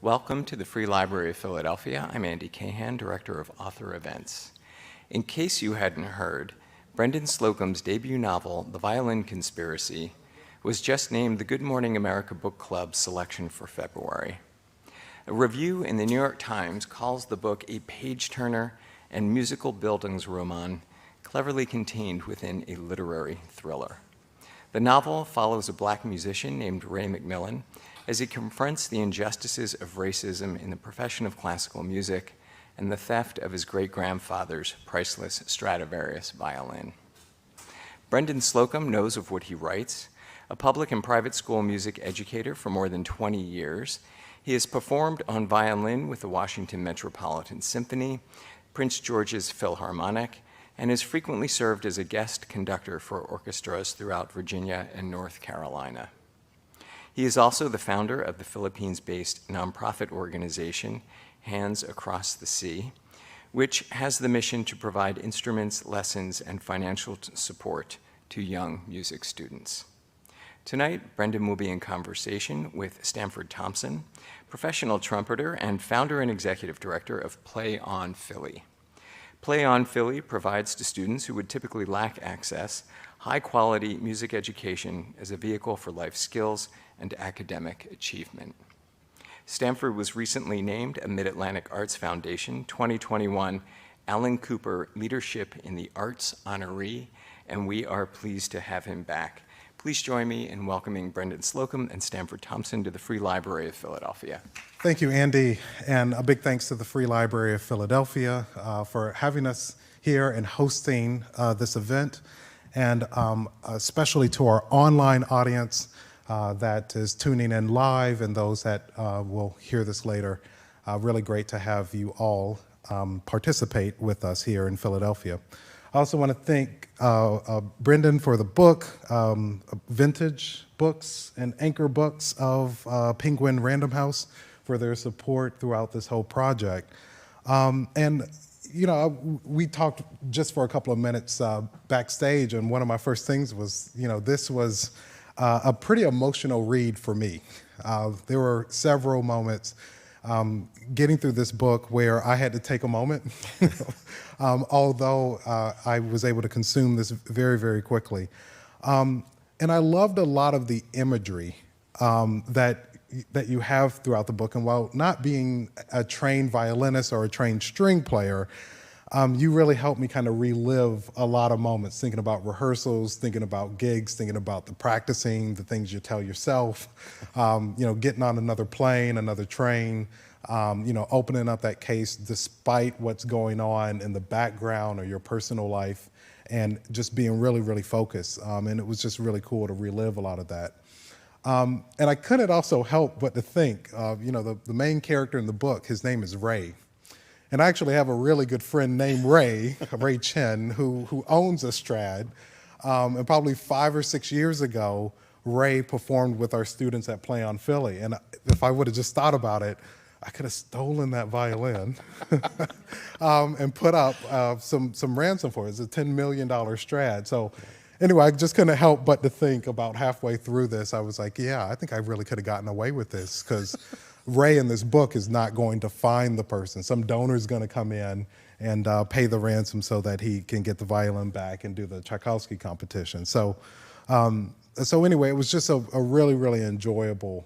Welcome to the Free Library of Philadelphia. I'm Andy Cahan, Director of Author Events. In case you hadn't heard, Brendan Slocumb's debut novel, The Violin Conspiracy, was just named the Good Morning America Book Club selection for February. A review in the New York Times calls the book a page-turner and musical Bildungsroman cleverly contained within a literary thriller. The novel follows a black musician named Ray McMillan as he confronts the injustices of racism in the profession of classical music and the theft of his great-grandfather's priceless Stradivarius violin. Brendan Slocumb knows of what he writes. A public and private school music educator for more than 20 years, he has performed on violin with the Washington Metropolitan Symphony, Prince George's Philharmonic, and has frequently served as a guest conductor for orchestras throughout Virginia and North Carolina. He is also the founder of the Philippines-based nonprofit organization, Hands Across the Sea, which has the mission to provide instruments, lessons, and financial support to young music students. Tonight, Brendan will be in conversation with Stanford Thompson, professional trumpeter and founder and executive director of Play On Philly. Play On Philly provides to students who would typically lack access high-quality music education as a vehicle for life skills and academic achievement. Stanford was recently named a Mid-Atlantic Arts Foundation 2021 Alan Cooper Leadership in the Arts honoree, and we are pleased to have him back. Please join me in welcoming Brendan Slocumb and Stanford Thompson to the Free Library of Philadelphia. Thank you, Andy, and a big thanks to the Free Library of Philadelphia for having us here and hosting this event, and especially to our online audience that is tuning in live and those that will hear this later. Really great to have you all participate with us here in Philadelphia. I also want to thank Brendan for the book, Vintage Books and Anchor Books of Penguin Random House for their support throughout this whole project. And you know, we talked just for a couple of minutes backstage, and one of my first things was, you know, this was a pretty emotional read for me. There were several moments getting through this book where I had to take a moment, although I was able to consume this very, very quickly. And I loved a lot of the imagery that you have throughout the book. And while not being a trained violinist or a trained string player, you really helped me kind of relive a lot of moments, thinking about rehearsals, thinking about gigs, thinking about the practicing, the things you tell yourself, you know, getting on another plane, another train, you know, opening up that case despite what's going on in the background or your personal life, and just being really, really focused. And it was just really cool to relive a lot of that. And I couldn't also help but to think, you know, the main character in the book, his name is Ray. And I actually have a really good friend named Ray, Ray Chen, who owns a Strad. And probably 5 or 6 years ago, Ray performed with our students at Play On Philly. And if I would have just thought about it, I could have stolen that violin and put up some ransom for it. It's a $10 million Strad. So anyway, I just couldn't help but to think about halfway through this, I was like, yeah, I think I really could have gotten away with this, because Ray in this book is not going to find the person. Some donor is going to come in and pay the ransom so that he can get the violin back and do the Tchaikovsky competition. So, so anyway, it was just a really, really enjoyable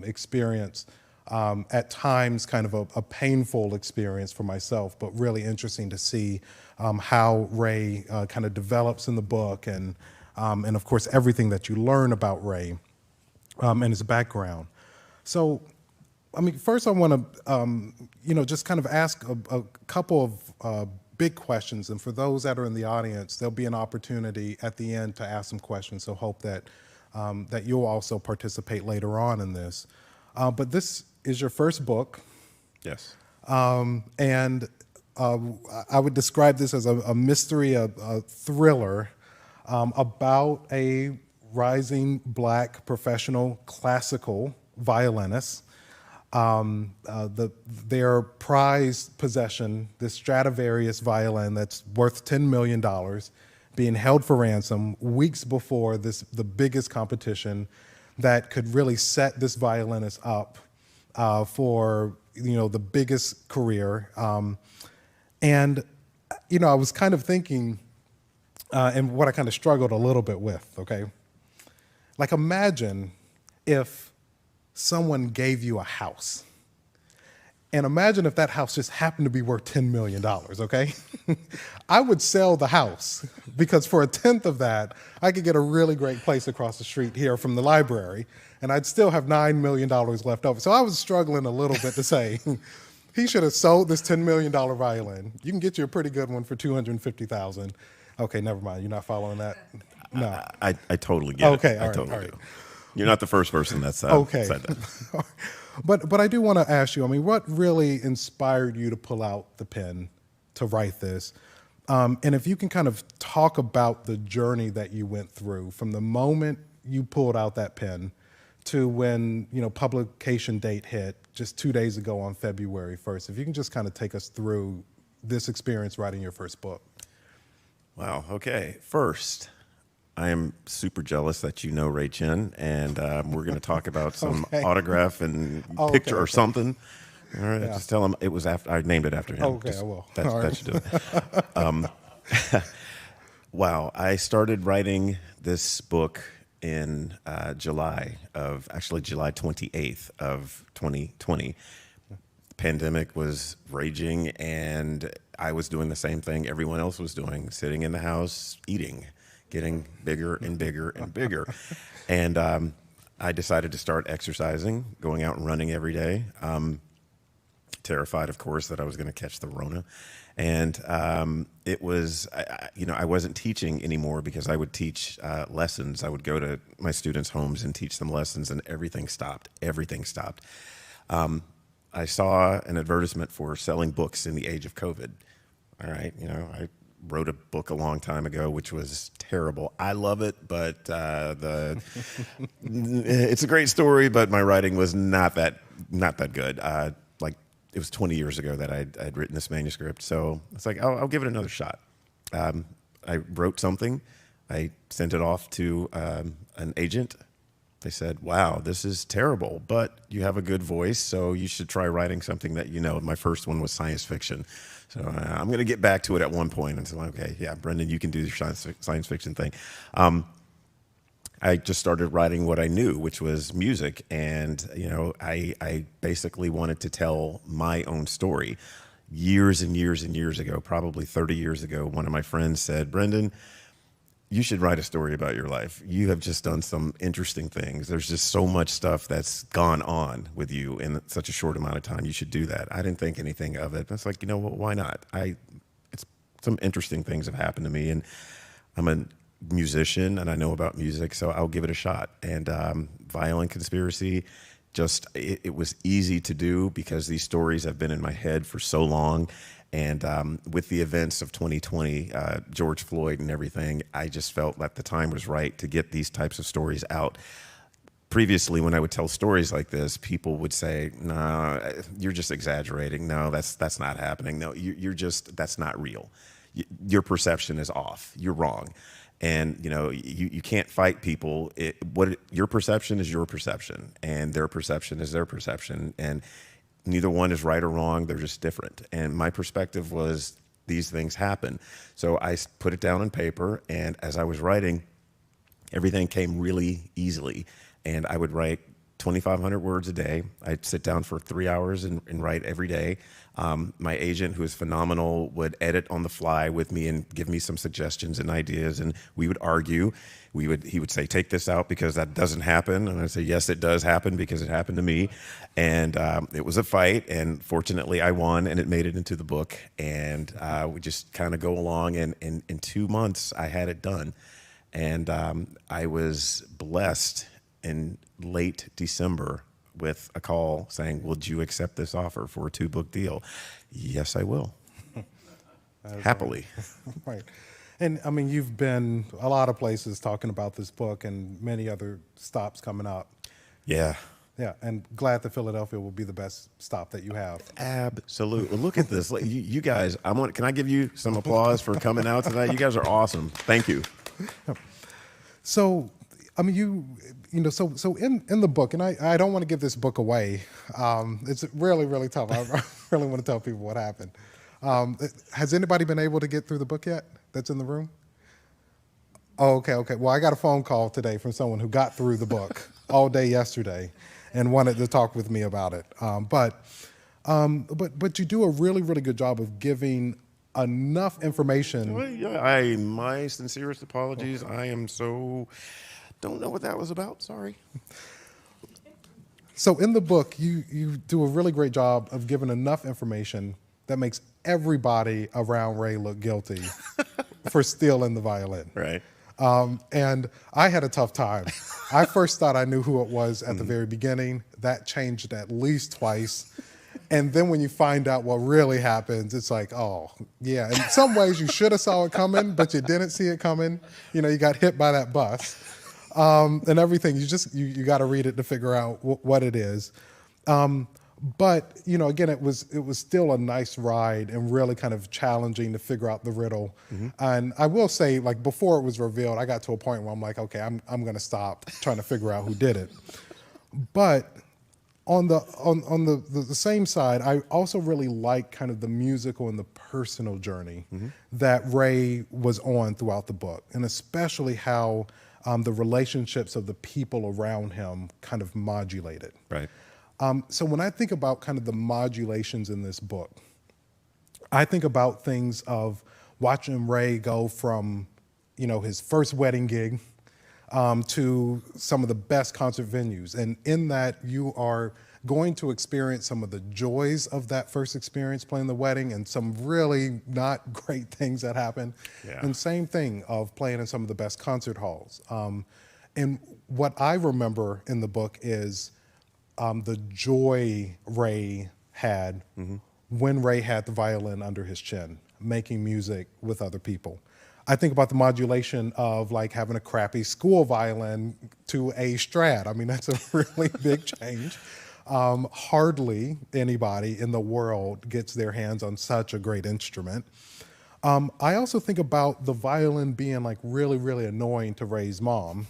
experience. At times, kind of a painful experience for myself, but really interesting to see how Ray kind of develops in the book, and of course everything that you learn about Ray and his background. So, I mean, first I want to, you know, just kind of ask a couple of big questions, and for those that are in the audience, there'll be an opportunity at the end to ask some questions. So hope that that you'll also participate later on in this. But this is your first book. Yes. And I would describe this as a mystery, a thriller about a rising black professional classical violinist. Their prized possession, this Stradivarius violin that's worth $10 million, being held for ransom weeks before the biggest competition that could really set this violinist up for the biggest career. And I was kind of thinking, and what I kind of struggled a little bit with. Okay, like imagine if someone gave you a house. And imagine if that house just happened to be worth $10 million, okay? I would sell the house because for a tenth of that, I could get a really great place across the street here from the library, and I'd still have $9 million left over. So I was struggling a little bit to say, he should have sold this $10 million violin. You can get you a pretty good one for $250,000. Okay, never mind. You're not following that? No. I totally get it. Okay, I all totally right. do. You're not the first person that's said that. But I do want to ask you, I mean, what really inspired you to pull out the pen to write this? And if you can kind of talk about the journey that you went through from the moment you pulled out that pen to when, publication date hit just 2 days ago on February 1st. If you can just kind of take us through this experience writing your first book. Wow. Okay. First, I am super jealous that you know Ray Chen, and we're going to talk about some autograph and picture or something. All right, just tell him it was after I named it after him. Okay, just, I will. That should do it. Wow, I started writing this book in July 28th of 2020. The pandemic was raging, and I was doing the same thing everyone else was doing, sitting in the house, eating, getting bigger and bigger and bigger. And I decided to start exercising, going out and running every day. Terrified, of course, that I was going to catch the Rona. And it was, I wasn't teaching anymore because I would teach lessons. I would go to my students' homes and teach them lessons, and everything stopped. Everything stopped. I saw an advertisement for selling books in the age of COVID. All right, I wrote a book a long time ago, which was terrible. I love it, but it's a great story, but my writing was not that good. It was 20 years ago that I'd written this manuscript, so it's like, I'll give it another shot. I wrote something. I sent it off to an agent. They said, wow, this is terrible, but you have a good voice, so you should try writing something that you know. My first one was science fiction. So I'm going to get back to it at one point and say, okay, yeah, Brendan, you can do your science fiction thing. I just started writing what I knew, which was music. And, I basically wanted to tell my own story. Years and years and years ago, probably 30 years ago, one of my friends said, Brendan, you should write a story about your life. You have just done some interesting things. There's just so much stuff that's gone on with you in such a short amount of time. You should do that. I didn't think anything of it. But it's like, why not? It's some interesting things have happened to me, and I'm a musician and I know about music, so I'll give it a shot. And Violin Conspiracy, it was easy to do because these stories have been in my head for so long. And with the events of 2020, George Floyd and everything, I just felt that the time was right to get these types of stories out. Previously, when I would tell stories like this, people would say, no, you're just exaggerating. No, that's not happening. No, that's not real. Your perception is off. You're wrong. And, you can't fight people. Your perception is your perception, and their perception is their perception. And neither one is right or wrong. They're just different. And my perspective was these things happen. So I put it down on paper, and as I was writing, everything came really easily. And I would write 2,500 words a day. I'd sit down for 3 hours and write every day. My agent, who is phenomenal, would edit on the fly with me and give me some suggestions and ideas, and we would argue. He would say, take this out because that doesn't happen. And I'd say, yes, it does happen because it happened to me. And it was a fight, and fortunately I won, and it made it into the book. And we just kind of go along, and in 2 months I had it done. And I was blessed in late December with a call saying, would you accept this offer for a 2-book deal? Yes, I will. Happily. Right. And I mean, you've been a lot of places talking about this book and many other stops coming up. Yeah. Yeah, and glad that Philadelphia will be the best stop that you have. Absolutely. Look at this. You guys, can I give you some applause for coming out tonight? You guys are awesome. Thank you. So I mean, so in the book, and I don't want to give this book away. It's really, really tough. I really want to tell people what happened. Has anybody been able to get through the book yet that's in the room? Oh, okay. Well, I got a phone call today from someone who got through the book all day yesterday and wanted to talk with me about it. But you do a really, really good job of giving enough information. Well, yeah, my sincerest apologies. I am don't know what that was about. Sorry. So in the book, you do a really great job of giving enough information that makes everybody around Ray look guilty for stealing the violin. Right. And I had a tough time. I first thought I knew who it was at the very beginning. That changed at least twice. And then when you find out what really happens, it's like, oh, yeah. In some ways, you should have saw it coming, but you didn't see it coming. You know, you got hit by that bus. And everything, you got to read it to figure out what it is. But, you know, again, it was still a nice ride and really kind of challenging to figure out the riddle. And I will say, like, before it was revealed, I got to a point where I'm like, okay, I'm going to stop trying to figure out who did it. But on the same side, I also really like kind of the musical and the personal journey that Ray was on throughout the book, and especially how the relationships of the people around him kind of modulated. Right. So when I think about kind of the modulations in this book, I think about things of watching Ray go from, you know, his first wedding gig to some of the best concert venues. And in that, you are going to experience some of the joys of that first experience playing the wedding and some really not great things that happen. Yeah. And same thing of playing in some of the best concert halls. And what I remember in the book is the joy Ray had when Ray had the violin under his chin, making music with other people. I think about the modulation of like having a crappy school violin to a Strad. I mean, that's a really big change. Hardly anybody in the world gets their hands on such a great instrument. I also think about the violin being like really, really annoying to Ray's mom,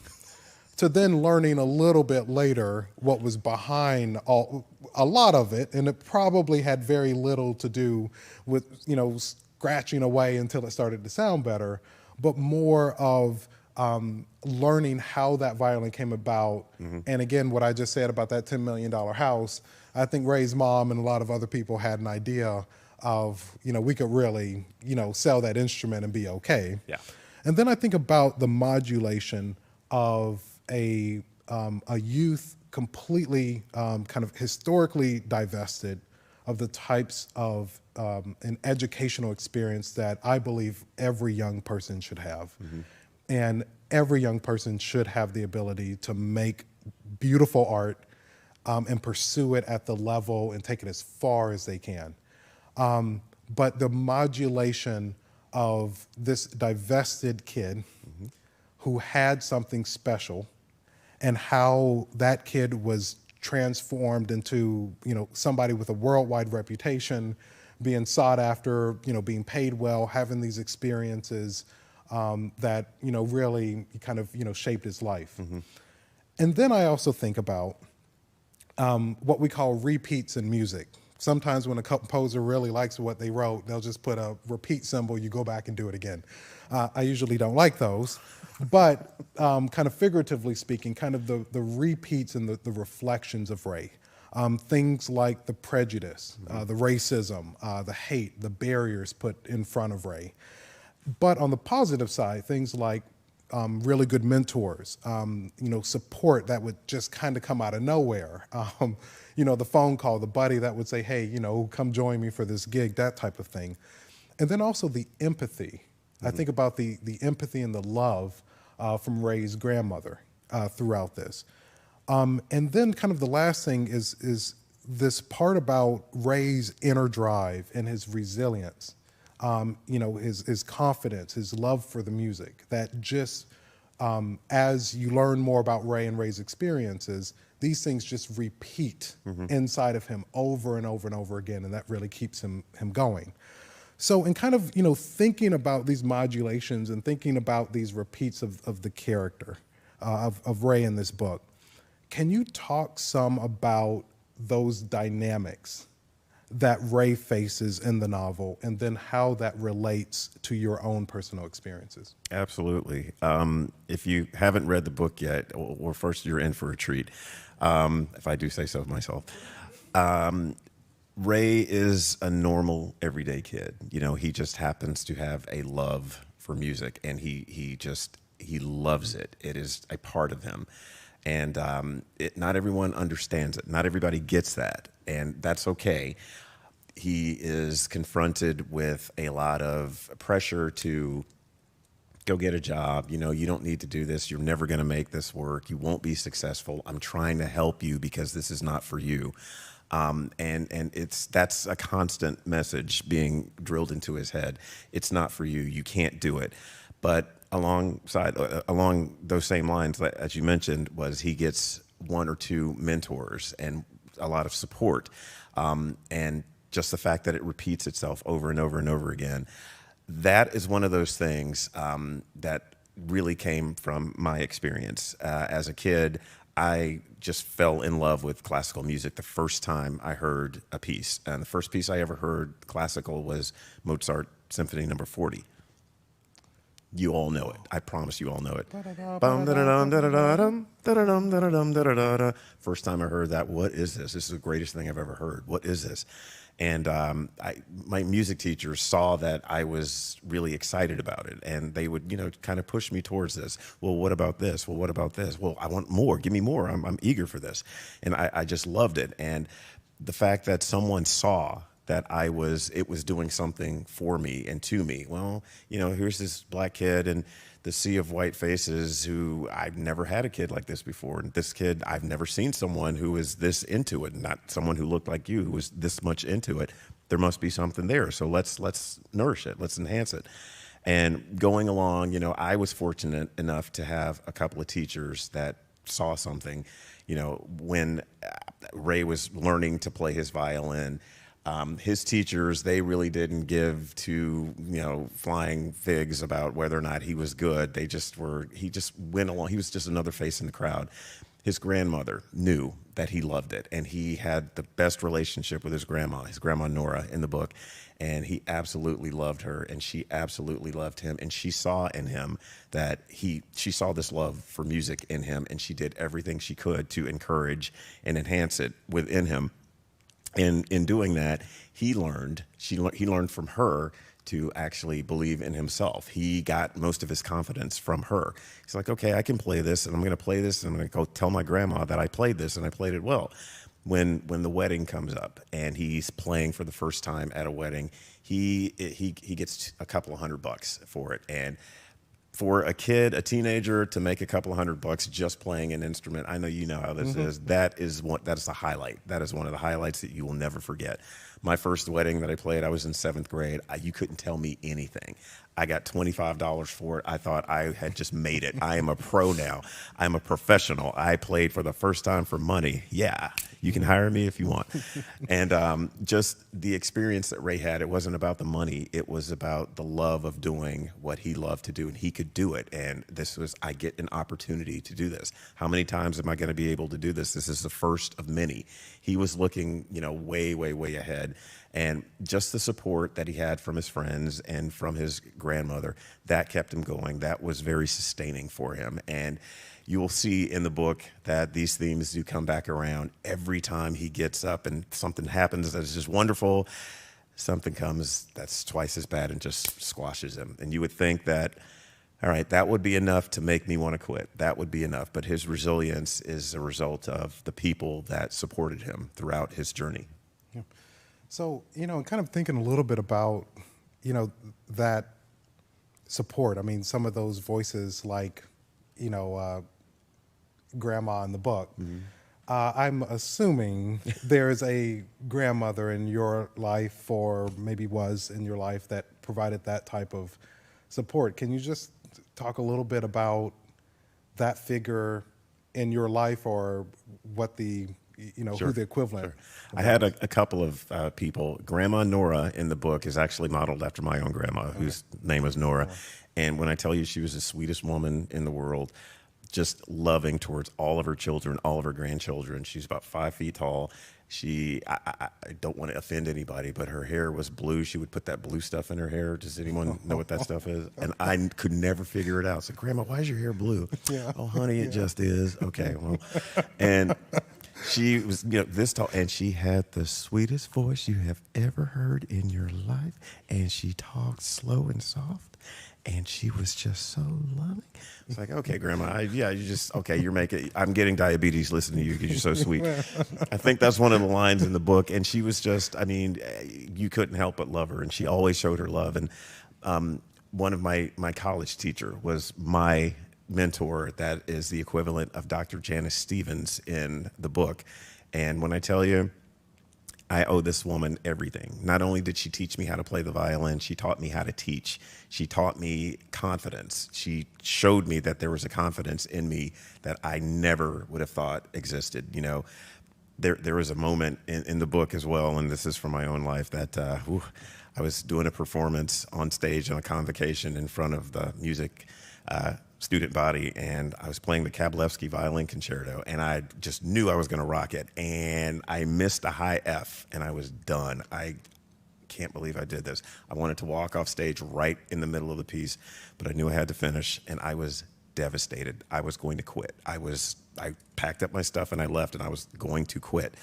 to then learning a little bit later what was behind a lot of it, and it probably had very little to do with, you know, scratching away until it started to sound better, but more of learning how that violin came about. And again, what I just said about that $10 million house, I think Ray's mom and a lot of other people had an idea of, you know, we could really, you know, sell that instrument and be okay. Yeah. And then I think about the modulation of a youth completely kind of historically divested of the types of an educational experience that I believe every young person should have. And every young person should have the ability to make beautiful art and pursue it at the level and take it as far as they can. But the modulation of this divested kid who had something special, and how that kid was transformed into, you know, somebody with a worldwide reputation, being sought after, you know, being paid well, having these experiences that, you know, really kind of, you know, shaped his life. And then I also think about what we call repeats in music. Sometimes when a composer really likes what they wrote, they'll just put a repeat symbol, you go back and do it again. I usually don't like those, but kind of figuratively speaking, kind of the repeats and the reflections of Ray. Things like the prejudice, the racism, the hate, the barriers put in front of Ray. But on the positive side, things like really good mentors, you know, support that would just kind of come out of nowhere. You know, the phone call, the buddy that would say, hey, you know, come join me for this gig, that type of thing. And then also the empathy. I think about the empathy and the love from Ray's grandmother throughout this. And then kind of the last thing is this part about Ray's inner drive and his resilience, you know, his confidence, his love for the music, that just as you learn more about Ray and Ray's experiences, these things just repeat inside of him over and over and over again, and that really keeps him going. So in kind of, you know, thinking about these modulations and thinking about these repeats of the character, of Ray in this book. Can you talk some about those dynamics that Ray faces in the novel, and then how that relates to your own personal experiences? Absolutely. If you haven't read the book yet, or first you're in for a treat, if I do say so myself. Ray is a normal, everyday kid. You know, he just happens to have a love for music, and he loves it. It is a part of him. And not everyone understands it. Not everybody gets that, and that's okay. He is confronted with a lot of pressure to go get a job. You know, you don't need to do this. You're never going to make this work. You won't be successful. I'm trying to help you because this is not for you. And that's a constant message being drilled into his head. It's not for you. You can't do it. But along those same lines, as you mentioned, was he gets one or two mentors and a lot of support, and just the fact that it repeats itself over and over and over again. That is one of those things that really came from my experience. As a kid, I just fell in love with classical music the first time I heard a piece. And the first piece I ever heard classical was Mozart Symphony No. 40. You all know it. I promise you all know it. First time I heard that, what is this? This is the greatest thing I've ever heard. What is this? And my music teachers saw that I was really excited about it, and they would, kind of push me towards this. Well, what about this? Well, what about this? Well, I want more. Give me more. I'm eager for this. And I just loved it. And the fact that someone saw that it was doing something for me and to me. Well, here's this black kid and the sea of white faces who I've never had a kid like this before. And this kid, I've never seen someone who is this into it, not someone who looked like you, who was this much into it. There must be something there. So let's nourish it. Let's enhance it. And going along, I was fortunate enough to have a couple of teachers that saw something, when Ray was learning to play his violin. His teachers, they really didn't give two, flying figs about whether or not he was good. He just went along. He was just another face in the crowd. His grandmother knew that he loved it, and he had the best relationship with his grandma Nora in the book, and he absolutely loved her, and she absolutely loved him, and she saw in him that she saw this love for music in him, and she did everything she could to encourage and enhance it within him. And in doing that, he learned from her to actually believe in himself. He got most of his confidence from her. He's like, okay, I can play this, and I'm going to play this, and I'm going to go tell my grandma that I played this, and I played it well. When the wedding comes up, and he's playing for the first time at a wedding, he gets a couple of $100 for it. And for a teenager to make a couple of $100 just playing an instrument, I know you know how this is. That is a highlight. That is one of the highlights that you will never forget. My first wedding that I played, I was in 7th grade. You couldn't tell me anything. I got $25 for it. I thought I had just made it. I am a pro now. I'm a professional. I played for the first time for money. Yeah, you can hire me if you want. And just the experience that Ray had, it wasn't about the money. It was about the love of doing what he loved to do, and he could do it. And I get an opportunity to do this. How many times am I going to be able to do this? This is the first of many. He was looking, way, way, way ahead. And just the support that he had from his friends and from his grandmother, that kept him going. That was very sustaining for him. And you will see in the book that these themes do come back around every time he gets up and something happens that is just wonderful. Something comes that's twice as bad and just squashes him. And you would think that, all right, that would be enough to make me want to quit. That would be enough. But his resilience is a result of the people that supported him throughout his journey. Yeah. So, kind of thinking a little bit about, that support. I mean, some of those voices like, grandma in the book. Mm-hmm. I'm assuming there's a grandmother in your life, or maybe was in your life, that provided that type of support. Can you just talk a little bit about that figure in your life, or what the Sure, who the equivalent? Sure. I had a couple of people. Grandma Nora in the book is actually modeled after my own grandma, whose name was Nora. And when I tell you she was the sweetest woman in the world, just loving towards all of her children, all of her grandchildren. She's about 5 feet tall. I don't want to offend anybody, but her hair was blue. She would put that blue stuff in her hair. Does anyone know what that stuff is? And I could never figure it out. So, Grandma, why is your hair blue? Yeah. Oh, honey, it just is. Okay, well, and she was, this tall, and she had the sweetest voice you have ever heard in your life, and she talked slow and soft, and she was just so loving. It's like, okay, Grandma, I'm getting diabetes listening to you because you're so sweet. I think that's one of the lines in the book, and she was just, you couldn't help but love her, and she always showed her love. And one of my college teacher was my mentor. That is the equivalent of Dr. Janice Stevens in the book. And when I tell you, I owe this woman everything. Not only did she teach me how to play the violin, she taught me how to teach. She taught me confidence. She showed me that there was a confidence in me that I never would have thought existed. There was a moment in the book as well, and this is from my own life, that I was doing a performance on stage on a convocation in front of the music student body, and I was playing the Kabalevsky Violin Concerto, and I just knew I was going to rock it, and I missed a high F, and I was done. I can't believe I did this. I wanted to walk off stage right in the middle of the piece, but I knew I had to finish, and I was devastated. I was going to quit. I packed up my stuff and I left, and I was going to quit.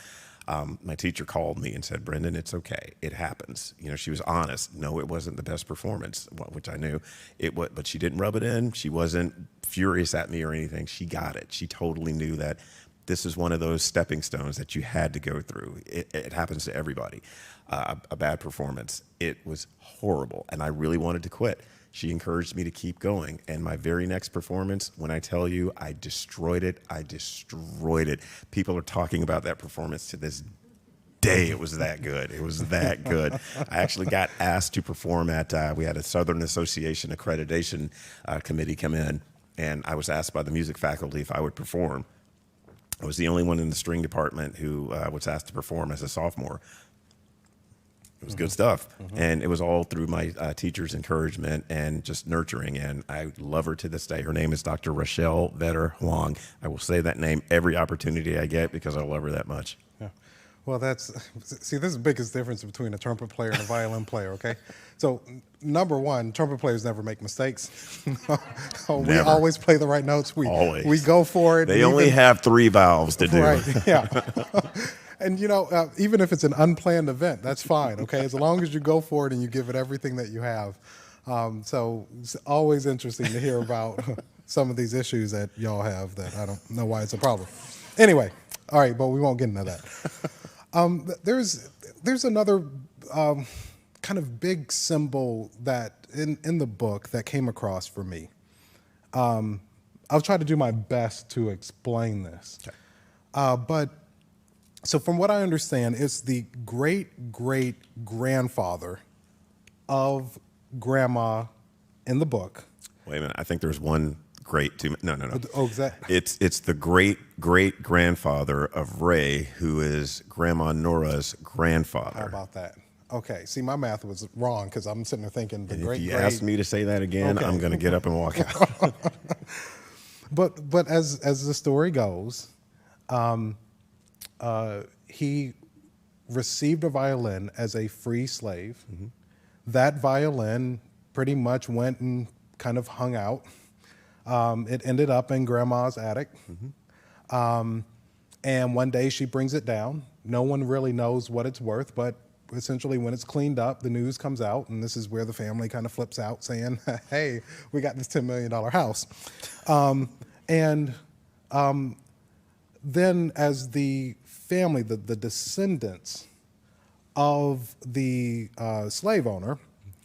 My teacher called me and said, "Brendan, it's okay. It happens." She was honest. No, it wasn't the best performance, which I knew it was, but she didn't rub it in. She wasn't furious at me or anything. She got it. She totally knew that this is one of those stepping stones that you had to go through. It happens to everybody. A bad performance. It was horrible, and I really wanted to quit. She encouraged me to keep going. And my very next performance, when I tell you I destroyed it, I destroyed it. People are talking about that performance to this day. It was that good. It was that good. I actually got asked to perform at, we had a Southern Association accreditation committee come in, and I was asked by the music faculty if I would perform. I was the only one in the string department who was asked to perform as a sophomore. It was good stuff. And it was all through my teacher's encouragement and just nurturing. And I love her to this day. Her name is Dr. Rochelle Vetter Huang. I will say that name every opportunity I get because I love her that much. Yeah. Well, this is the biggest difference between a trumpet player and a violin player, okay? So, number one, trumpet players never make mistakes. We always play the right notes. Always. We go for it. They only have 3 valves to do. Right, yeah. And, even if it's an unplanned event, that's fine, okay? As long as you go for it and you give it everything that you have. So it's always interesting to hear about some of these issues that y'all have that I don't know why it's a problem. Anyway, all right, but we won't get into that. There's another kind of big symbol that in the book that came across for me. I'll try to do my best to explain this. Okay. So from what I understand, it's the great-great-grandfather of Grandma in the book. Wait a minute. I think there's one great No. Oh, is that? It's the great-great-grandfather of Ray, who is Grandma Nora's grandfather. How about that? Okay. See, my math was wrong because I'm sitting there thinking the great. If you ask me to say that again, okay, I'm going to get up and walk out. But as the story goes, he received a violin as a free slave. Mm-hmm. That violin pretty much went and kind of hung out. It ended up in Grandma's attic. Mm-hmm. And one day she brings it down. No one really knows what it's worth, but essentially when it's cleaned up, the news comes out, and this is where the family kind of flips out saying, hey, we got this $10 million house. Then as the family, the descendants of the slave owner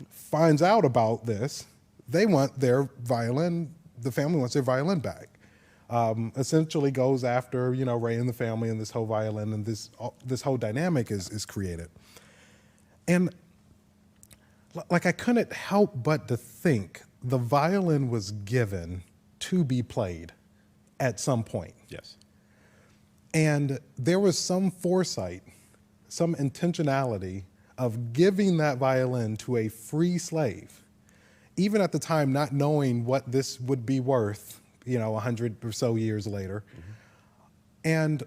finds out about this, they want their violin, the family wants their violin back. Essentially goes after, Ray and the family and this whole violin, and this whole dynamic is created. And like I couldn't help but to think the violin was given to be played at some point. Yes. And there was some foresight, some intentionality of giving that violin to a free slave, even at the time not knowing what this would be worth, 100 or so years later. And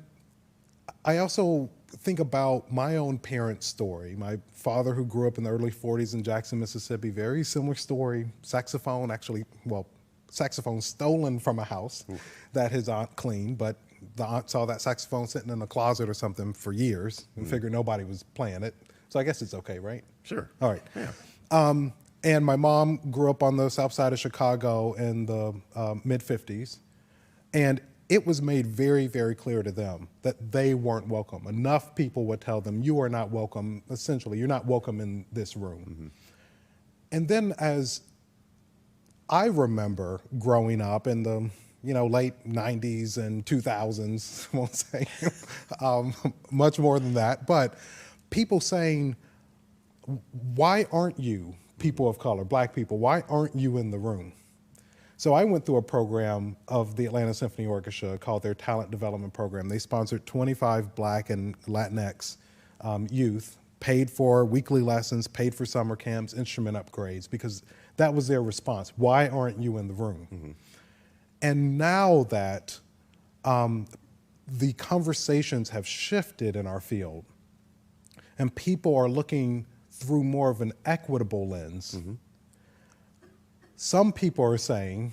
I also think about my own parents' story. My father, who grew up in the early 40s in Jackson, Mississippi, very similar story. Saxophone, saxophone stolen from a house that his aunt cleaned, but the aunt saw that saxophone sitting in a closet or something for years and figured nobody was playing it. So I guess it's okay, right? Sure. All right. Yeah. And my mom grew up on the south side of Chicago in the mid-50s. And it was made very, very clear to them that they weren't welcome. Enough people would tell them, you are not welcome, essentially, you're not welcome in this room. And then as I remember growing up in the late 90s and 2000s, I won't say much more than that, but people saying, why aren't you people of color, black people, why aren't you in the room? So I went through a program of the Atlanta Symphony Orchestra called their Talent Development Program. They sponsored 25 Black and Latinx youth, paid for weekly lessons, paid for summer camps, instrument upgrades, because that was their response. Why aren't you in the room? And now that the conversations have shifted in our field, and people are looking through more of an equitable lens, some people are saying,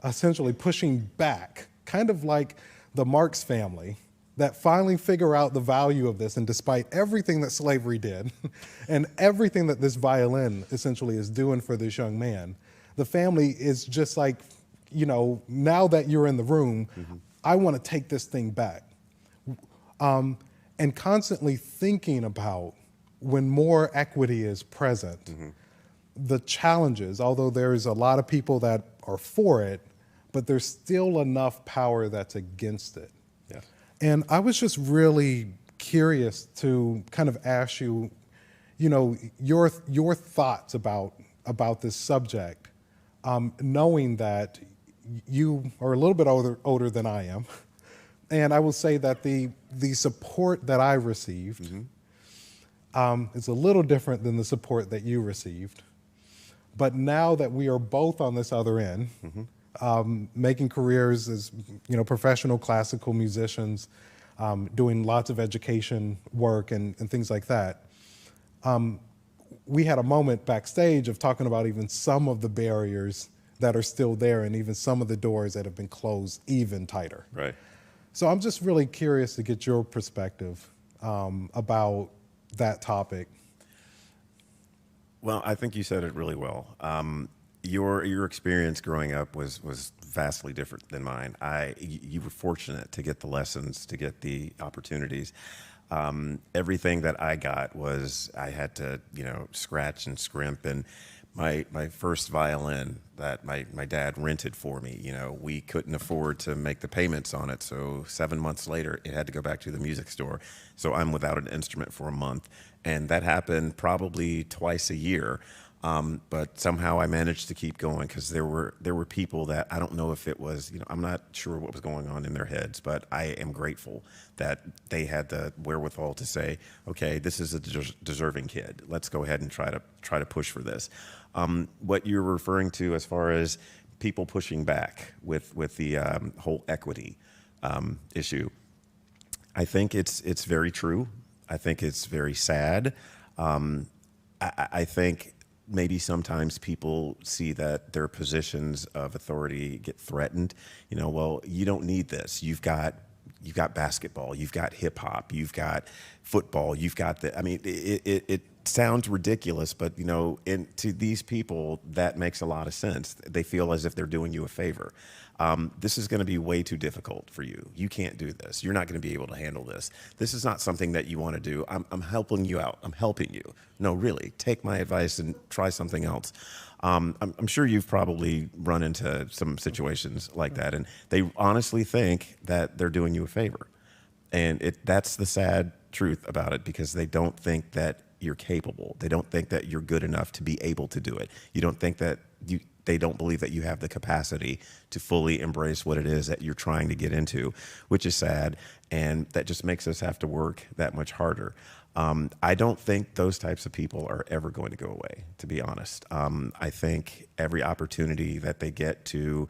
essentially pushing back, kind of like the Marx family, that finally figure out the value of this, and despite everything that slavery did, and everything that this violin essentially is doing for this young man, the family is just like, now that you're in the room, I want to take this thing back. And constantly thinking about when more equity is present, the challenges, although there's a lot of people that are for it, but there's still enough power that's against it. Yeah. And I was just really curious to kind of ask you, your thoughts about this subject, knowing that you are a little bit older than I am. And I will say that the support that I received is a little different than the support that you received. But now that we are both on this other end, making careers as professional classical musicians, doing lots of education work and things like that, we had a moment backstage of talking about even some of the barriers that are still there, and even some of the doors that have been closed even tighter. Right. So I'm just really curious to get your perspective about that topic. Well, I think you said it really well. Your experience growing up was vastly different than mine. You were fortunate to get the lessons, to get the opportunities. Everything that I got was I had to scratch and scrimp, and my first violin that my dad rented for me, we couldn't afford to make the payments on it, so 7 months later it had to go back to the music store. So I'm without an instrument for a month, and that happened probably twice a year. But somehow I managed to keep going, because there were people that I don't know if it was, I'm not sure what was going on in their heads, but I am grateful that they had the wherewithal to say, okay, this is a deserving kid. Let's go ahead and try to push for this. What you're referring to as far as people pushing back with the whole equity issue, I think it's very true. I think it's very sad. I think maybe sometimes people see that their positions of authority get threatened. Well, you don't need this. You've got basketball, you've got hip hop, you've got football, you've got it sounds ridiculous, but to these people that makes a lot of sense. They feel as if they're doing you a favor. This is going to be way too difficult for you. You can't do this. You're not going to be able to handle this. This is not something that you want to do. I'm helping you out. I'm helping you. No, really, take my advice and try something else. I'm sure you've probably run into some situations like that, and they honestly think that they're doing you a favor. And that's the sad truth about it, because they don't think that you're capable. They don't think that you're good enough to be able to do it. You don't think that they don't believe that you have the capacity to fully embrace what it is that you're trying to get into, which is sad, and that just makes us have to work that much harder. I don't think those types of people are ever going to go away, to be honest. I think every opportunity that they get to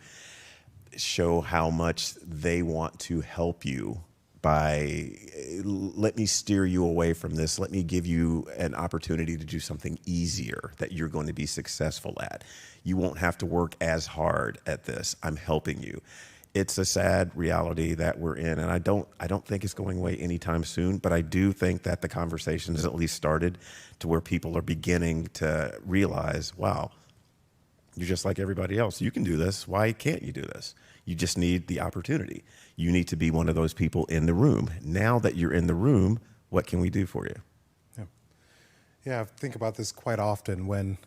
show how much they want to help you by let me steer you away from this. Let me give you an opportunity to do something easier that you're going to be successful at. You won't have to work as hard at this. I'm helping you. It's a sad reality that we're in, and I don't think it's going away anytime soon, but I do think that the conversation has at least started to where people are beginning to realize, wow, you're just like everybody else. You can do this. Why can't you do this? You just need the opportunity. You need to be one of those people in the room. Now that you're in the room, what can we do for you? Yeah, I think about this quite often when,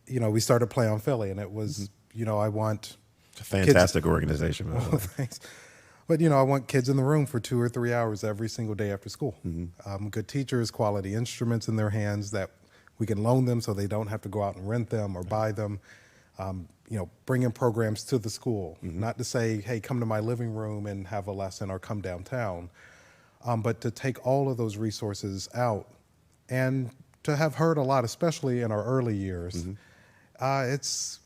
we started Play on Philly, and it was, I want... It's a fantastic organization. Oh, thanks. But, I want kids in the room for 2 or 3 hours every single day after school. Good teachers, quality instruments in their hands that we can loan them so they don't have to go out and rent them or buy them. Bringing programs to the school, not to say, hey, come to my living room and have a lesson or come downtown, but to take all of those resources out and to have heard a lot, especially in our early years, it's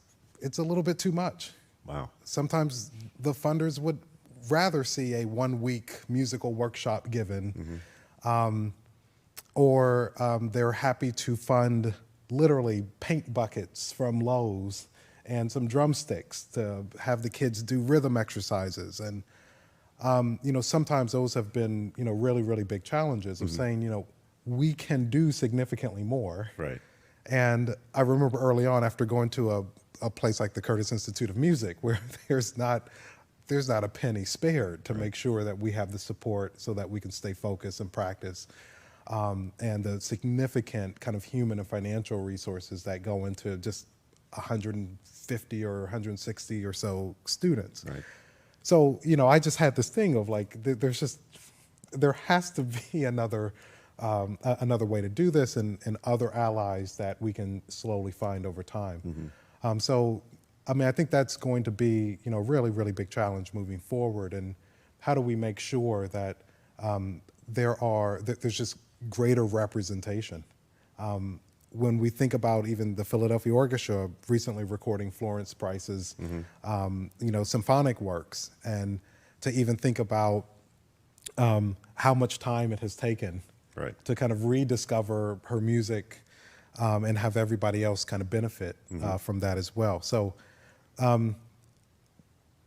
a little bit too much. Wow. Sometimes the funders would rather see a 1-week musical workshop given, or they're happy to fund literally paint buckets from Lowe's and some drumsticks to have the kids do rhythm exercises. And, sometimes those have been, really, really big challenges of saying, we can do significantly more. Right. And I remember early on after going to a place like the Curtis Institute of Music where there's not a penny spared to make sure that we have the support so that we can stay focused and practice. And the significant kind of human and financial resources that go into just 150 or 160 or so students. Right. So, I just had this thing of like, there has to be another way to do this and other allies that we can slowly find over time. I think that's going to be, really, really big challenge moving forward. And how do we make sure that there's just greater representation? When we think about even the Philadelphia Orchestra recently recording Florence Price's, symphonic works, and to even think about how much time it has taken to kind of rediscover her music and have everybody else kind of benefit from that as well. So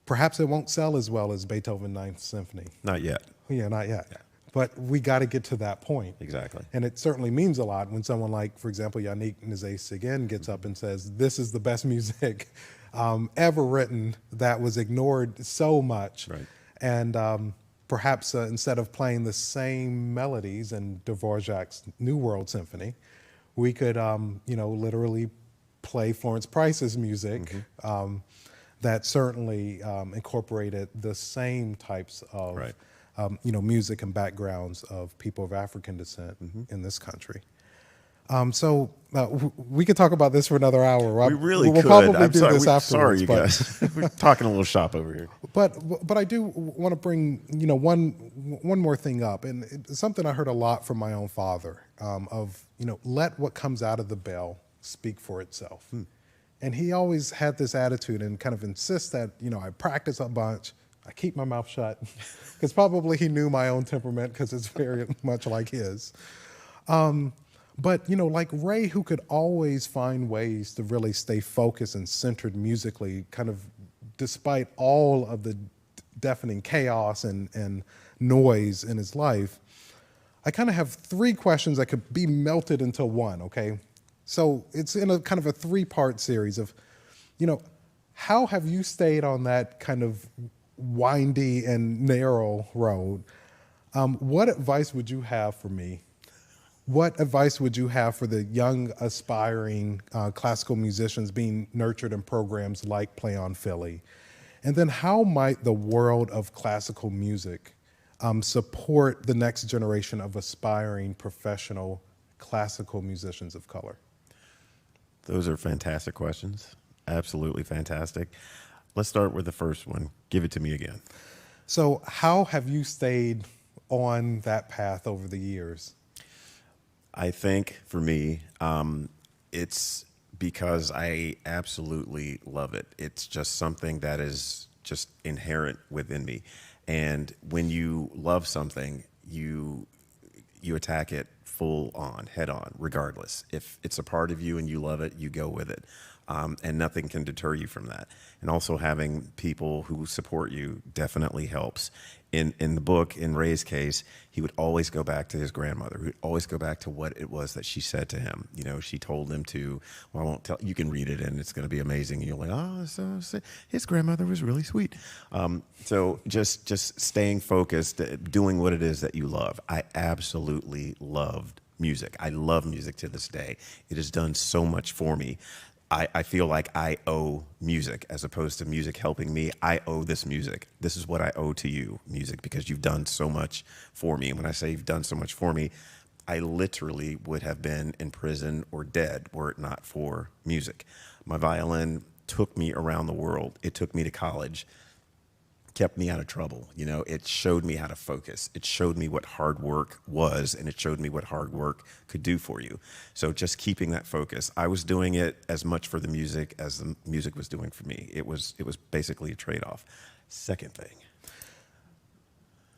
perhaps it won't sell as well as Beethoven's Ninth Symphony. Not yet. Yeah, not yet. Yeah. But we got to get to that point. Exactly. And it certainly means a lot when someone like, for example, Yannick Nézet-Séguin gets up and says, this is the best music ever written that was ignored so much. Right. And perhaps instead of playing the same melodies in Dvorak's New World Symphony, we could, literally play Florence Price's music that certainly incorporated the same types of music and backgrounds of people of African descent in this country. So we could talk about this for another hour. We really we'll could. probably I'm do sorry, this afterwards. sorry, you guys. We're talking a little shop over here. But I do want to bring one more thing up, and it's something I heard a lot from my own father of let what comes out of the bell speak for itself. And he always had this attitude and kind of insists that I practice a bunch. I keep my mouth shut because probably he knew my own temperament because it's very much like his. But, like Ray, who could always find ways to really stay focused and centered musically, kind of despite all of the deafening chaos and noise in his life, I kind of have 3 questions that could be melted into one, okay? So it's in a kind of a 3-part series of, how have you stayed on that kind of windy and narrow road? What advice would you have for me? What advice would you have for the young, aspiring classical musicians being nurtured in programs like Play on Philly? And then how might the world of classical music support the next generation of aspiring professional classical musicians of color? Those are fantastic questions. Absolutely fantastic. Let's start with the first one. Give it to me again. So how have you stayed on that path over the years? I think for me, it's because I absolutely love it. It's just something that is just inherent within me. And when you love something, you attack it full on, head on, regardless. If it's a part of you and you love it, you go with it. And nothing can deter you from that. And also having people who support you definitely helps. In the book, in Ray's case, he would always go back to his grandmother. He would always go back to what it was that she said to him. You know, she told him to, well, I won't tell, you can read it and it's going to be amazing. And you're like, oh, so his grandmother was really sweet. So just staying focused, doing what it is that you love. I absolutely loved music. I love music to this day. It has done so much for me. I feel like I owe music as opposed to music helping me. I owe this music. This is what I owe to you, music, because you've done so much for me. And when I say you've done so much for me, I literally would have been in prison or dead were it not for music. My violin took me around the world. It took me to college, kept me out of trouble. You know, it showed me how to focus. It showed me what hard work was, and it showed me what hard work could do for you. So just keeping that focus. I was doing it as much for the music as the music was doing for me. It was basically a trade-off. Second thing.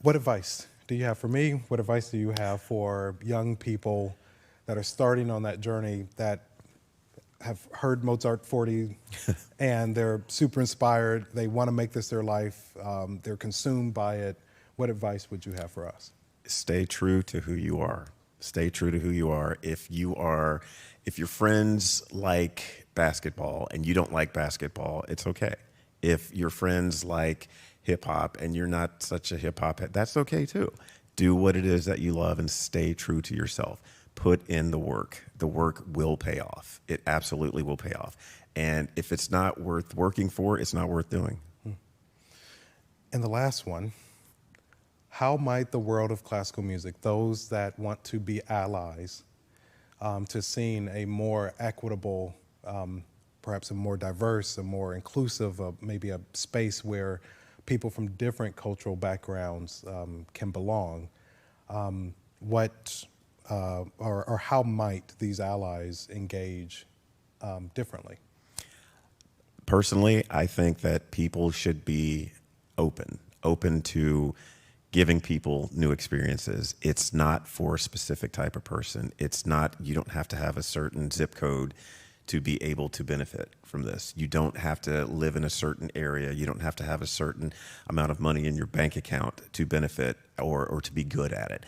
What advice do you have for me? What advice do you have for young people that are starting on that journey, that have heard Mozart 40 and they're super inspired, they want to make this their life, they're consumed by it? What advice would you have for us? Stay true to who you are. Stay true to who you are. If your friends like basketball and you don't like basketball, it's okay. If your friends like hip hop and you're not such a hip hop head, that's okay too. Do what it is that you love and stay true to yourself. Put in the work. The work will pay off. It absolutely will pay off. And if it's not worth working for, it's not worth doing. And the last one, how might the world of classical music, those that want to be allies to seeing a more equitable, perhaps a more diverse, a more inclusive, maybe a space where people from different cultural backgrounds can belong, or how might these allies engage differently? Personally, I think that people should be open to giving people new experiences. It's not for a specific type of person. It's not, you don't have to have a certain zip code to be able to benefit from this. You don't have to live in a certain area. You don't have to have a certain amount of money in your bank account to benefit or to be good at it.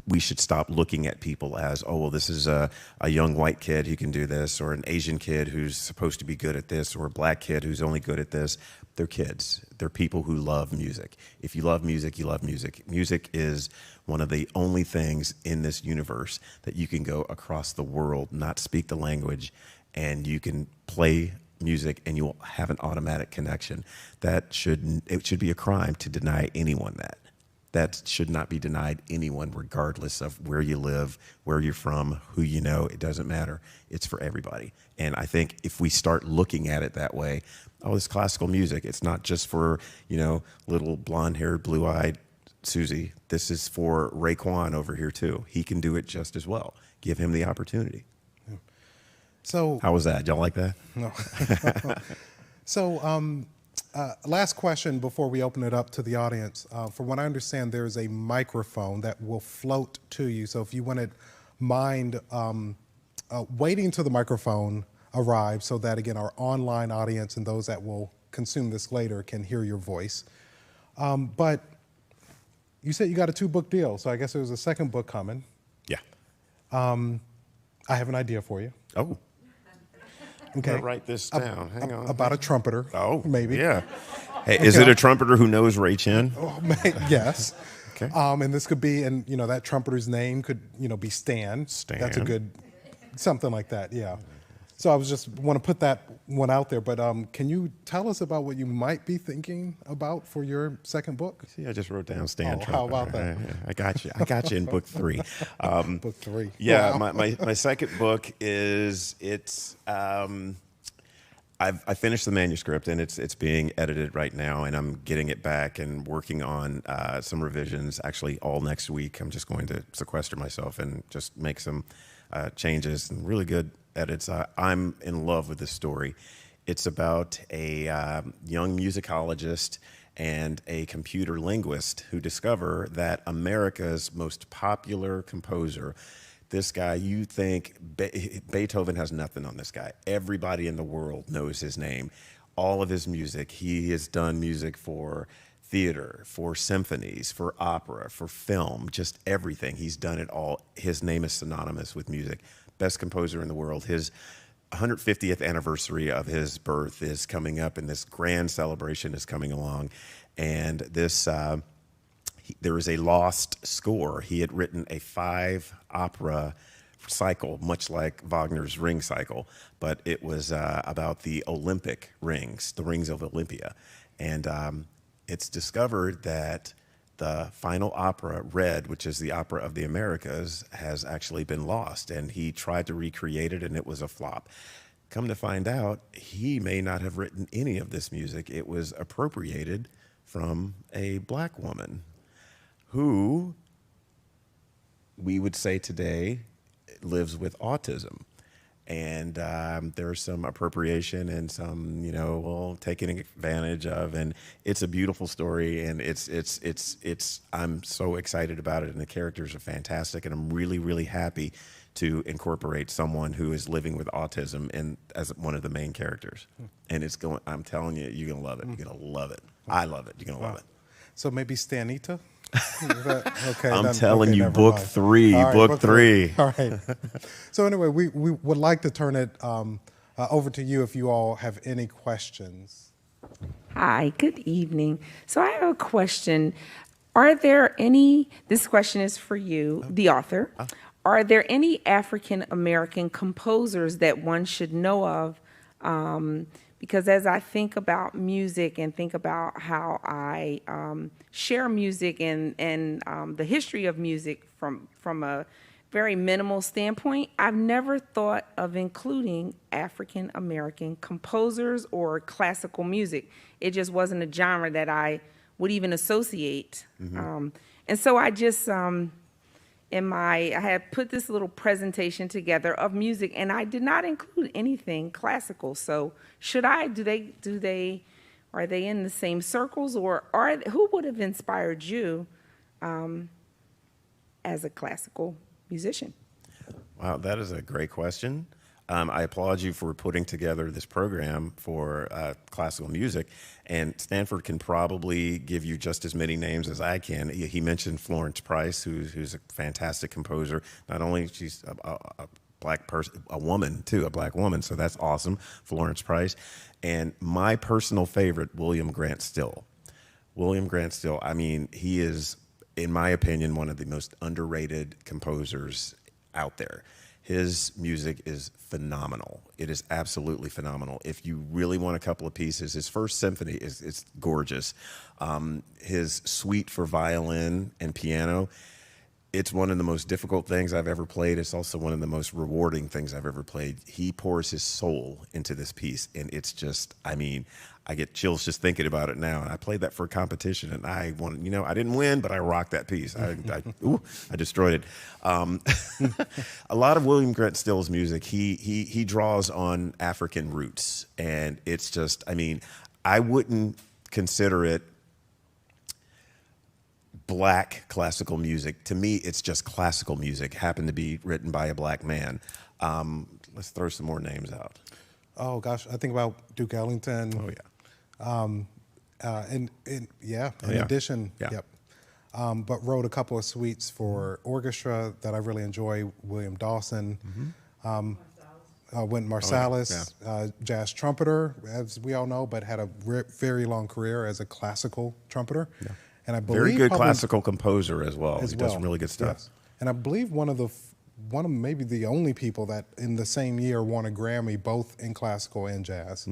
We should stop looking at people as, oh, well, this is a young white kid who can do this, or an Asian kid who's supposed to be good at this, or a black kid who's only good at this. They're kids. They're people who love music. If you love music, you love music. Music is one of the only things in this universe that you can go across the world, not speak the language, and you can play music and you will have an automatic connection. It should be a crime to deny anyone that. That should not be denied anyone, regardless of where you live, where you're from, who you know. It doesn't matter. It's for everybody. And I think if we start looking at it that way, oh, this classical music, it's not just for, little blonde-haired, blue-eyed Susie. This is for Raekwon over here, too. He can do it just as well. Give him the opportunity. So, how was that? Y'all like that? No. So, last question before we open it up to the audience. From what I understand, there's a microphone that will float to you. So if you wouldn't mind waiting till the microphone arrives so that, again, our online audience and those that will consume this later can hear your voice. But you said you got a 2-book deal, so I guess there was a second book coming. Yeah. I have an idea for you. Oh. Okay. I'm gonna write this down. Hang on. About a trumpeter. Oh, maybe. Yeah. Hey, is it a trumpeter who knows Ray Chin? Oh, yes. Okay. And this could be, and that trumpeter's name could, be Stan. Stan. That's a good, something like that. Yeah. So I was just want to put that one out there. But can you tell us about what you might be thinking about for your second book? See, I just wrote down Stan. How about that? I got you. I got you in book 3. Book 3. Yeah, Wow. my second book is I finished the manuscript and it's being edited right now, and I'm getting it back and working on some revisions. Actually, all next week, I'm just going to sequester myself and just make some changes and really good that it's I'm in love with this story. It's about a young musicologist and a computer linguist who discover that America's most popular composer, this guy, you think Beethoven has nothing on this guy. Everybody in the world knows his name. All of his music, he has done music for theater, for symphonies, for opera, for film, just everything. He's done it all. His name is synonymous with music. Best composer in the world. His 150th anniversary of his birth is coming up, and this grand celebration is coming along. And this, there is a lost score. He had written a 5-opera cycle, much like Wagner's Ring cycle, but it was about the Olympic rings, the rings of Olympia. And it's discovered that the final opera, Red, which is the opera of the Americas, has actually been lost. And he tried to recreate it, and it was a flop. Come to find out, he may not have written any of this music. It was appropriated from a black woman who we would say today lives with autism. And there's some appropriation and some, taking advantage of, and it's a beautiful story, and it's I'm so excited about it, and the characters are fantastic, and I'm really, really happy to incorporate someone who is living with autism in as one of the main characters. And I'm telling you, you're gonna love it. You're gonna love it. I love it. You're gonna love it. So maybe Stanita? Okay, I'm telling you, book mind. 3, All right, book 3. All right. So anyway, we would like to turn it over to you if you all have any questions. Hi, good evening. So I have a question. This question is for you, the author. Are there any African American composers that one should know of? Because as I think about music and think about how I share music and the history of music from a very minimal standpoint, I've never thought of including African American composers or classical music. It just wasn't a genre that I would even associate. And so I just I had put this little presentation together of music, and I did not include anything classical. So should I? Are they in the same circles, or who would have inspired you as a classical musician? Wow, that is a great question. I applaud you for putting together this program for classical music, and Stanford can probably give you just as many names as I can. He mentioned Florence Price, who's a fantastic composer. Not only she's a black person, a woman too, a black woman, so that's awesome, Florence Price. And my personal favorite, William Grant Still. William Grant Still, I mean, he is, in my opinion, one of the most underrated composers out there. His music is phenomenal. It is absolutely phenomenal. If you really want a couple of pieces, his first symphony is gorgeous. His suite for violin and piano, it's one of the most difficult things I've ever played. It's also one of the most rewarding things I've ever played. He pours his soul into this piece, and it's just, I mean, I get chills just thinking about it now. And I played that for a competition, and I won. I didn't win, but I rocked that piece. I destroyed it. A lot of William Grant Still's music, he draws on African roots, and it's just, I mean, I wouldn't consider it black classical music. To me, it's just classical music, happened to be written by a black man. Let's throw some more names out. Oh gosh, I think about Duke Ellington. Oh yeah. In addition, Yeah. yep. But wrote a couple of suites for orchestra that I really enjoy. William Dawson, Wynton Marsalis, jazz trumpeter, as we all know, but had a very long career as a classical trumpeter. Yeah. And I believe Very good classical composer as well. He does some really good stuff. Yes. And I believe one of maybe the only people that in the same year won a Grammy, both in classical and jazz.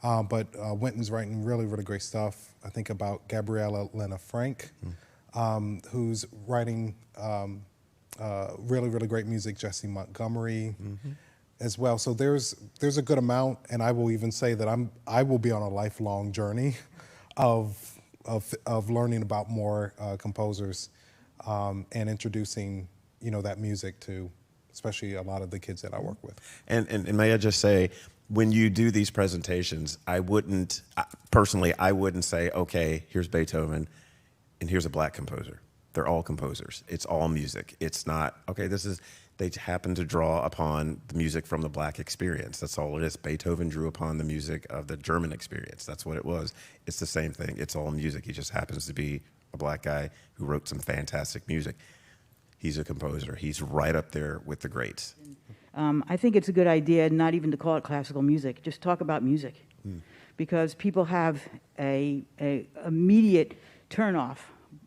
But Wynton's writing really, really great stuff. I think about Gabriella Lena Frank, who's writing really, really great music. Jesse Montgomery as well. So there's a good amount, and I will even say that I will be on a lifelong journey of learning about more composers and introducing that music to especially a lot of the kids that I work with. And may I just say, when you do these presentations, personally, I wouldn't say, okay, here's Beethoven and here's a black composer. They're all composers. It's all music. It's not, okay, they happen to draw upon the music from the black experience. That's all it is. Beethoven drew upon the music of the German experience. That's what it was. It's the same thing. It's all music. He just happens to be a black guy who wrote some fantastic music. He's a composer. He's right up there with the greats. I think it's a good idea not even to call it classical music, just talk about music. Because people have a immediate turnoff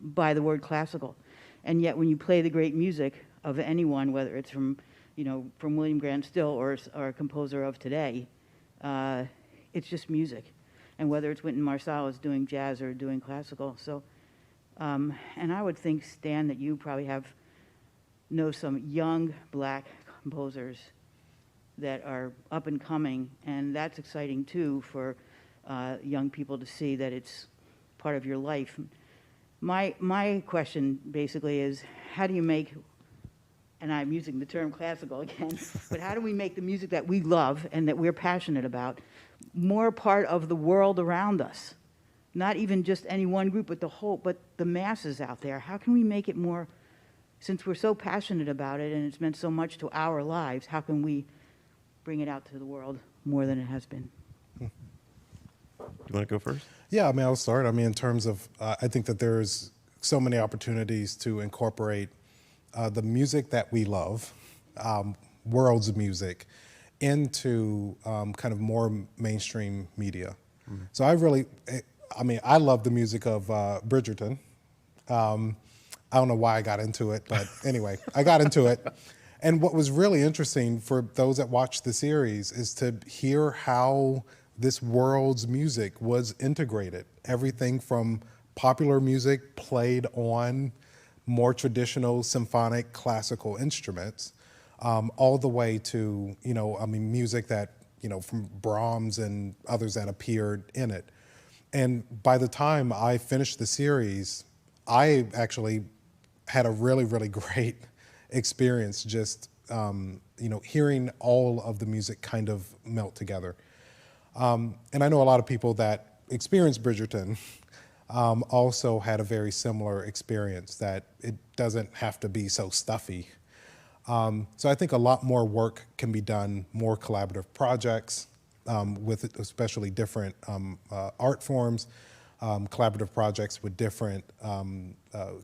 by the word classical. And yet when you play the great music of anyone, whether it's from William Grant Still or a composer of today, it's just music. And whether it's Wynton Marsalis doing jazz or doing classical. So, and I would think, Stan, that you probably know some young black composers that are up and coming, and that's exciting too for young people to see that it's part of your life. My question basically is, how do you make, and I'm using the term classical again, but how do we make the music that we love and that we're passionate about more part of the world around us? Not even just any one group, but the masses out there. How can we make it more, since we're so passionate about it and it's meant so much to our lives, how can we bring it out to the world more than it has been? You want to go first? Yeah, I mean, I'll start. I mean, in terms of, I think that there's so many opportunities to incorporate the music that we love, world's music, into kind of more mainstream media. So I love the music of Bridgerton. I don't know why I got into it, but anyway, I got into it. And what was really interesting for those that watched the series is to hear how this world's music was integrated. Everything from popular music played on more traditional symphonic classical instruments, all the way to, music that, from Brahms and others that appeared in it. And by the time I finished the series, I actually had a really, really great experience just, hearing all of the music kind of melt together. And I know a lot of people that experienced Bridgerton also had a very similar experience, that it doesn't have to be so stuffy. So I think a lot more work can be done, more collaborative projects with especially different art forms, collaborative projects with different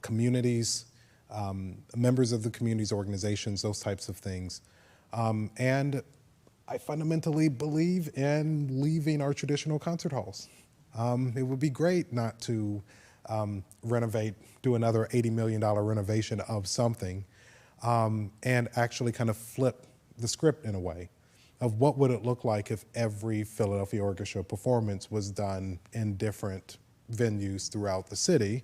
communities, members of the community's organizations, those types of things. And I fundamentally believe in leaving our traditional concert halls. It would be great not to do another $80 million renovation of something, and actually kind of flip the script in a way of what would it look like if every Philadelphia Orchestra performance was done in different venues throughout the city,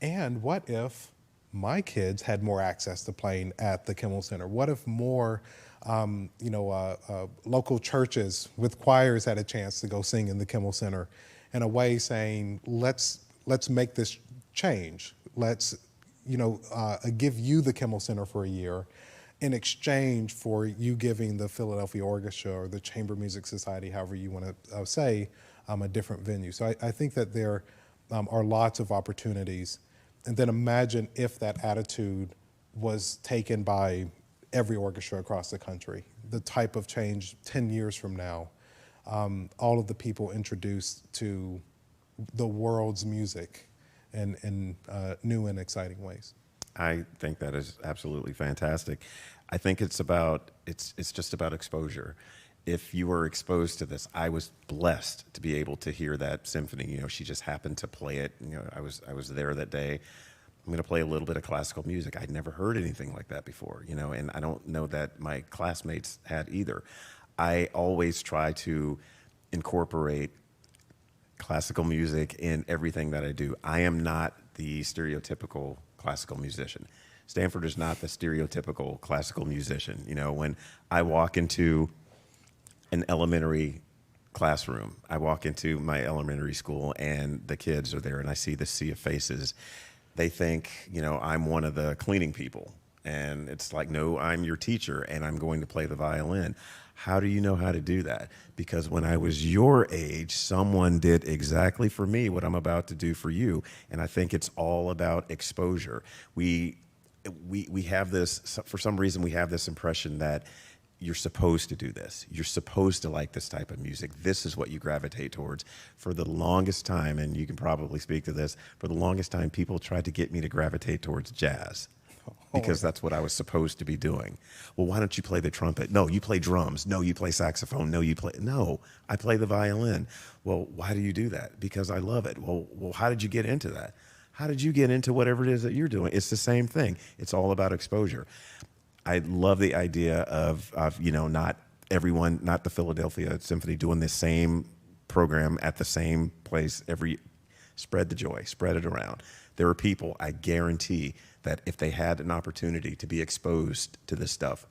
and what if my kids had more access to playing at the Kimmel Center? What if more local churches with choirs had a chance to go sing in the Kimmel Center, in a way saying, let's make this change. Let's give you the Kimmel Center for a year in exchange for you giving the Philadelphia Orchestra or the Chamber Music Society, however you want to say, a different venue. So I think that there are lots of opportunities. And then imagine if that attitude was taken by every orchestra across the country, the type of change 10 years from now, all of the people introduced to the world's music in new and exciting ways. I think that is absolutely fantastic. I think it's just about exposure. If you were exposed to this, I was blessed to be able to hear that symphony. She just happened to play it. I was there that day. I'm going to play a little bit of classical music. I'd never heard anything like that before, and I don't know that my classmates had either. I always try to incorporate classical music in everything that I do. I am not the stereotypical classical musician. Stanford is not the stereotypical classical musician. When I walk into an elementary classroom, I walk into my elementary school and the kids are there and I see the sea of faces. They think, I'm one of the cleaning people. And it's like, no, I'm your teacher and I'm going to play the violin. How do you know how to do that? Because when I was your age, someone did exactly for me what I'm about to do for you. And I think it's all about exposure. We have this, for some reason, we have this impression that you're supposed to do this. You're supposed to like this type of music. This is what you gravitate towards. For the longest time, and you can probably speak to this, for the longest time, people tried to get me to gravitate towards jazz because that's what I was supposed to be doing. Well, why don't you play the trumpet? No, you play drums. No, you play saxophone. No, I play the violin. Well, why do you do that? Because I love it. Well, how did you get into that? How did you get into whatever it is that you're doing? It's the same thing. It's all about exposure. I love the idea of not everyone, not the Philadelphia Symphony doing the same program at the same place spread the joy, spread it around. There are people, I guarantee, that if they had an opportunity to be exposed to this stuff,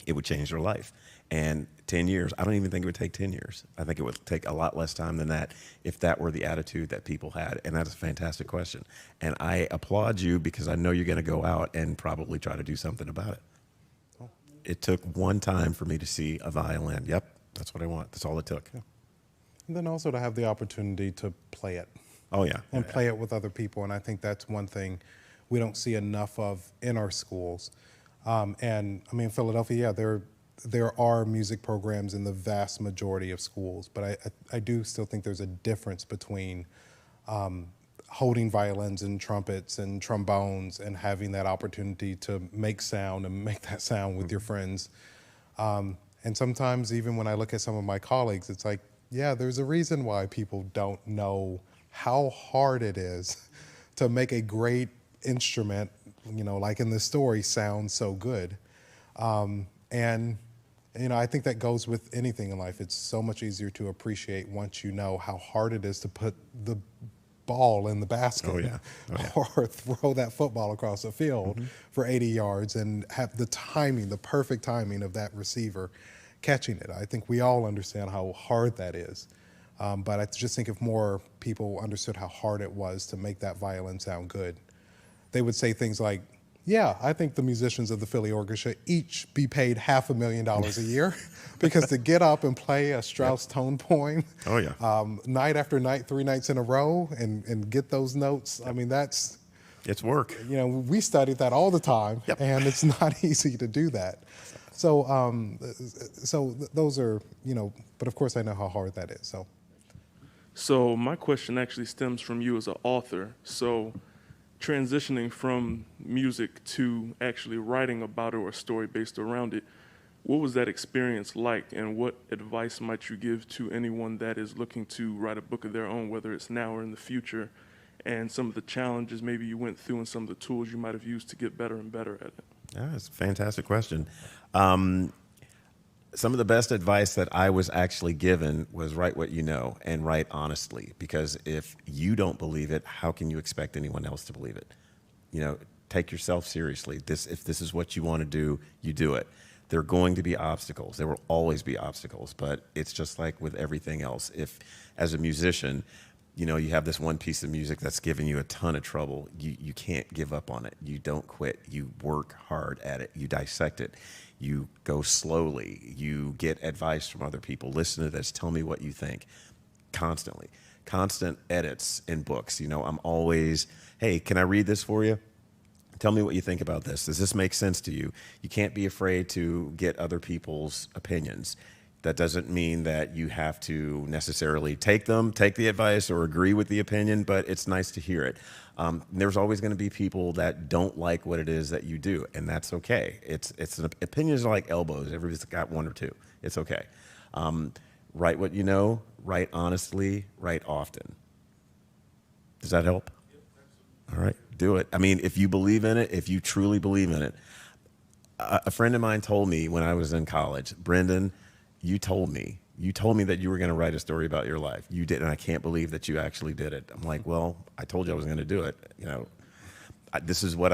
it would change their life. And 10 years, I don't even think it would take 10 years. I think it would take a lot less time than that if that were the attitude that people had. And that's a fantastic question. And I applaud you because I know you're going to go out and probably try to do something about it. It took one time for me to see a violin. Yep, that's what I want. That's all it took. Yeah. And then also to have the opportunity to play it. Oh, yeah. And play it with other people. And I think that's one thing we don't see enough of in our schools. And I mean, Philadelphia, yeah, there are music programs in the vast majority of schools, but I do still think there's a difference between holding violins and trumpets and trombones and having that opportunity to make sound and make that sound with your friends. And sometimes even when I look at some of my colleagues, it's like, yeah, there's a reason why people don't know how hard it is to make a great instrument, like in this story, sound so good. And I think that goes with anything in life. It's so much easier to appreciate once you know how hard it is to put the ball in the basket. Oh, yeah. Or throw that football across the field for 80 yards and have the timing, the perfect timing of that receiver catching it. I think we all understand how hard that is. But I just think if more people understood how hard it was to make that violin sound good, they would say things like, yeah, I think the musicians of the Philly Orchestra each be paid $500,000 a year because to get up and play a Strauss tone poem Oh, yeah. Night after night, 3 nights in a row and get those notes, I mean, it's work. We studied that all the time, and it's not easy to do that. So, those are, but of course I know how hard that is, So my question actually stems from you as an author. So transitioning from music to actually writing about it or a story based around it, what was that experience like, and what advice might you give to anyone that is looking to write a book of their own, whether it's now or in the future, and some of the challenges maybe you went through and some of the tools you might have used to get better and better at it? Yeah, that's a fantastic question. Some of the best advice that I was actually given was write what you know and write honestly, because if you don't believe it, how can you expect anyone else to believe it? Take yourself seriously. If this is what you want to do, you do it. There are going to be obstacles. There will always be obstacles, but it's just like with everything else. If, as a musician, you have this one piece of music that's giving you a ton of trouble, you can't give up on it. You don't quit. You work hard at it. You dissect it. You go slowly. You get advice from other people. Listen to this. Tell me what you think. Constantly. Constant edits in books. I'm always, hey, can I read this for you? Tell me what you think about this. Does this make sense to you? You can't be afraid to get other people's opinions. That doesn't mean that you have to necessarily take the advice or agree with the opinion, but it's nice to hear it. There's always going to be people that don't like what it is that you do, and that's okay. Opinions are like elbows. Everybody's got one or two. It's okay. Write what you know, write honestly, write often. Does that help? All right, do it. I mean, if you believe in it, if you truly believe in it. A friend of mine told me when I was in college, Brendan, you told me that you were going to write a story about your life. You did, and I can't believe that you actually did it. I'm like, well, I told you I was going to do it. This is what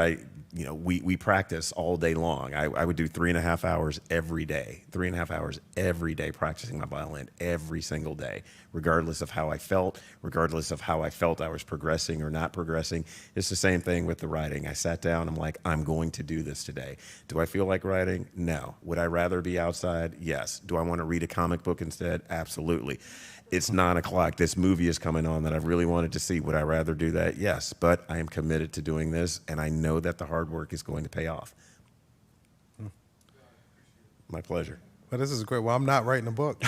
we practice all day long. I would do 3.5 hours every day, 3.5 hours every day practicing my violin every single day, regardless of how I felt, regardless of how I felt I was progressing or not progressing. It's the same thing with the writing. I sat down, I'm like, I'm going to do this today. Do I feel like writing? No. Would I rather be outside? Yes. Do I want to read a comic book instead? Absolutely. It's 9 o'clock. This movie is coming on that I've really wanted to see. Would I rather do that? Yes. But I am committed to doing this, and I know that the hard work is going to pay off. My pleasure. Well, this is great. Well, I'm not writing a book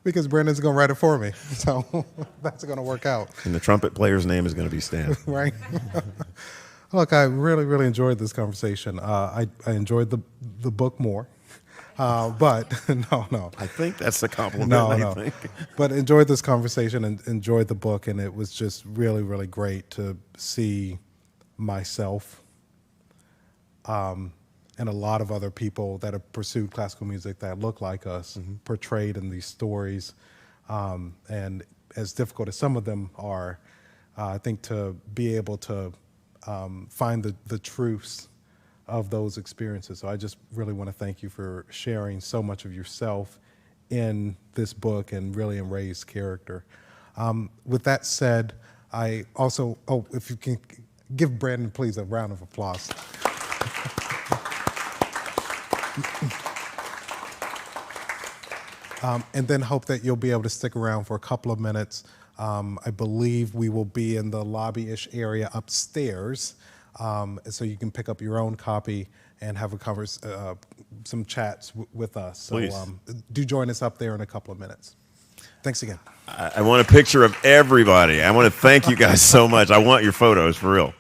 because Brendan's going to write it for me. So that's going to work out. And the trumpet player's name is going to be Stan. Right? Look, I really, really enjoyed this conversation. I enjoyed the book more. But no. I think that's the compliment. No. But enjoyed this conversation and enjoyed the book, and it was just really, really great to see myself and a lot of other people that have pursued classical music that look like us portrayed in these stories. And as difficult as some of them are, I think to be able to find the truths of those experiences. So I just really want to thank you for sharing so much of yourself in this book and really in Ray's character. With that said, I also, if you can give Brandon, please, a round of applause. And then hope that you'll be able to stick around for a couple of minutes. I believe we will be in the lobby-ish area upstairs, so you can pick up your own copy and have some chats with us. So Please. Do join us up there in a couple of minutes. Thanks again. I want a picture of everybody. I want to thank you guys so much. I want your photos, for real.